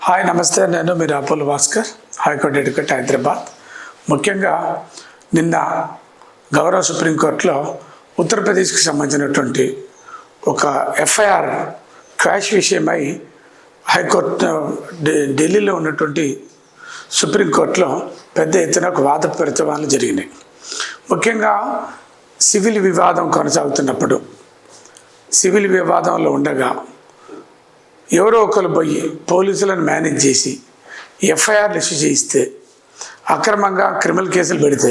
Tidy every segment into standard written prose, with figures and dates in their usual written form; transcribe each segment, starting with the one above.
Hi నమస్తే, నేను మీరు Apollo Bhaskar, high court advocate Hyderabad. ముఖ్యంగా నిన్న గౌరవ సుప్రీంకోర్టులో ఉత్తరప్రదేశ్కి సంబంధించినటువంటి ఒక ఎఫ్ఐఆర్ క్వాష్ విషయమై హైకోర్టు ఢిల్లీలో ఉన్నటువంటి సుప్రీంకోర్టులో పెద్ద ఎత్తున ఒక వాద ప్రతివాదనలు జరిగినాయి. ముఖ్యంగా సివిల్ వివాదం కొనసాగుతున్నప్పుడు, సివిల్ వివాదంలో ఉండగా ఎవరో ఒకరు పోయి పోలీసులను మేనేజ్ చేసి ఎఫ్ఐఆర్లు ఇష్యూ చేయిస్తే, అక్రమంగా క్రిమినల్ కేసులు పెడితే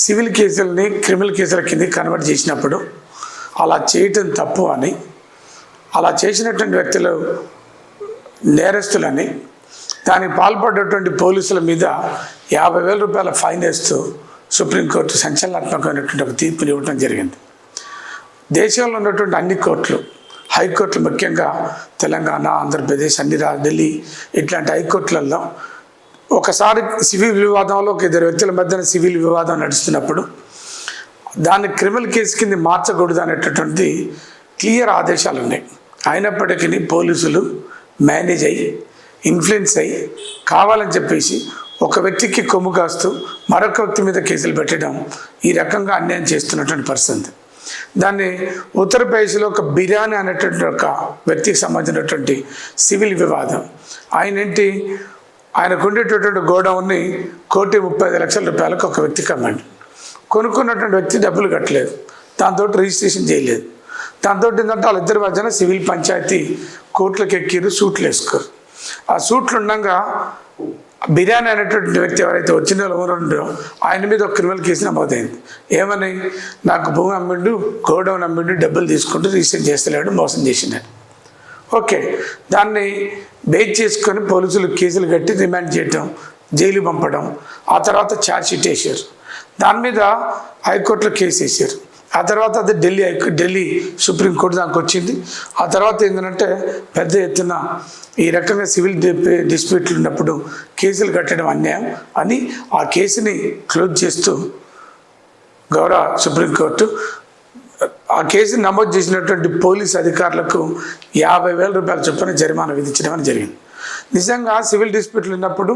సివిల్ కేసులని క్రిమినల్ కేసుల కింద కన్వర్ట్ చేసినప్పుడు అలా చేయటం తప్పు అని, అలా చేసినటువంటి వ్యక్తులు నేరస్తులని, దానికి పాల్పడ్డటువంటి పోలీసుల మీద 50,000 రూపాయల ఫైన్ వేస్తూ సుప్రీంకోర్టు సంచలనాత్మకమైనటువంటి ఒక తీర్పుని ఇవ్వడం జరిగింది. దేశంలో ఉన్నటువంటి అన్ని కోర్టులు, హైకోర్టులు, ముఖ్యంగా తెలంగాణ, ఆంధ్రప్రదేశ్, ఢిల్లీ ఇట్లాంటి హైకోర్టులలో ఒకసారి సివిల్ వివాదంలో ఒక ఇద్దరు వ్యక్తుల మధ్యన సివిల్ వివాదం నడుస్తున్నప్పుడు దాన్ని క్రిమినల్ కేసు కింద మార్చకూడదు అనేటటువంటి క్లియర్ ఆదేశాలు ఉన్నాయి. అయినప్పటికీ పోలీసులు మేనేజ్ అయ్యి, ఇన్ఫ్లుయెన్స్ అయ్యి, కావాలని చెప్పేసి ఒక వ్యక్తికి కొమ్ము కాస్తూ మరొక వ్యక్తి మీద కేసులు పెట్టడం, ఈ రకంగా అన్యాయం చేస్తున్నటువంటి పరిస్థితి. దాన్ని ఉత్తరప్రదేశ్లో ఒక బిర్యానీ అనేటువంటి ఒక వ్యక్తికి సంబంధించినటువంటి సివిల్ వివాదం. ఆయనకు ఉండేటటువంటి గోడౌన్ని 1,35,00,000 రూపాయలకు ఒక వ్యక్తికి అమ్మండి. కొనుక్కున్నటువంటి వ్యక్తి డబ్బులు కట్టలేదు, దాంతో రిజిస్ట్రేషన్ చేయలేదు. దాంతో ఏంటంటే వాళ్ళిద్దరి మధ్యన సివిల్ పంచాయతీ కోర్టులకు ఎక్కిరు, సూట్లు వేసుకోరు. ఆ సూట్లు ఉండగా బిర్యానీ అనేటువంటి వ్యక్తి ఎవరైతే వచ్చిన ఓనర్ ఆయన మీద ఒక క్రిమినల్ కేసు నమోదైంది. ఏమని, నాకు భూమి అమ్మిండు, గోడౌన్ అమ్మిండు, డబ్బులు తీసుకుంటూ రిజిస్టర్ చేస్తలేడు, మోసం చేసినాడు. ఓకే, దాన్ని బేస్ చేసుకొని పోలీసులు కేసులు కట్టి రిమాండ్ చేయటం, జైలు పంపడం, ఆ తర్వాత ఛార్జ్ షీట్ వేసారు. దాని మీద హైకోర్టులో కేసు వేసారు. ఆ తర్వాత అది ఢిల్లీ సుప్రీంకోర్టు దానికి వచ్చింది. ఆ తర్వాత ఏంటంటే పెద్ద ఎత్తున ఈ రకంగా సివిల్ డిస్ప్యూట్లు ఉన్నప్పుడు కేసులు కట్టడం అన్యాయం అని ఆ కేసుని క్లోజ్ చేస్తూ గౌరవ సుప్రీంకోర్టు ఆ కేసుని నమోదు చేసినటువంటి పోలీస్ అధికారులకు 50,000 రూపాయల చొప్పున జరిమానా విధించడం అని జరిగింది. నిజంగా సివిల్ డిస్ప్యూట్లు ఉన్నప్పుడు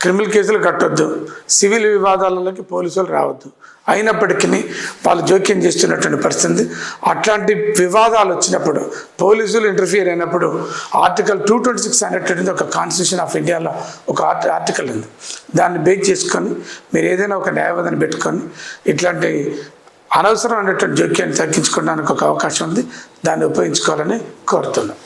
క్రిమినల్ కేసులు కట్టొద్దు, సివిల్ వివాదాలలోకి పోలీసులు రావద్దు. అయినప్పటికీ వాళ్ళు జోక్యం చేస్తున్నటువంటి పరిస్థితి. అట్లాంటి వివాదాలు వచ్చినప్పుడు, పోలీసులు ఇంటర్ఫియర్ అయినప్పుడు ఆర్టికల్ 226 అనేటువంటిది ఒక కాన్స్టిట్యూషన్ ఆఫ్ ఇండియాలో ఒక ఆర్టికల్ ఉంది. దాన్ని బేస్ చేసుకొని మీరు ఏదైనా ఒక న్యాయవాదిని పెట్టుకొని ఇట్లాంటి అనవసరమైనటువంటి జోక్యాన్ని తగ్గించుకోవడానికి ఒక అవకాశం ఉంది. దాన్ని ఉపయోగించుకోవాలని కోరుతున్నాను.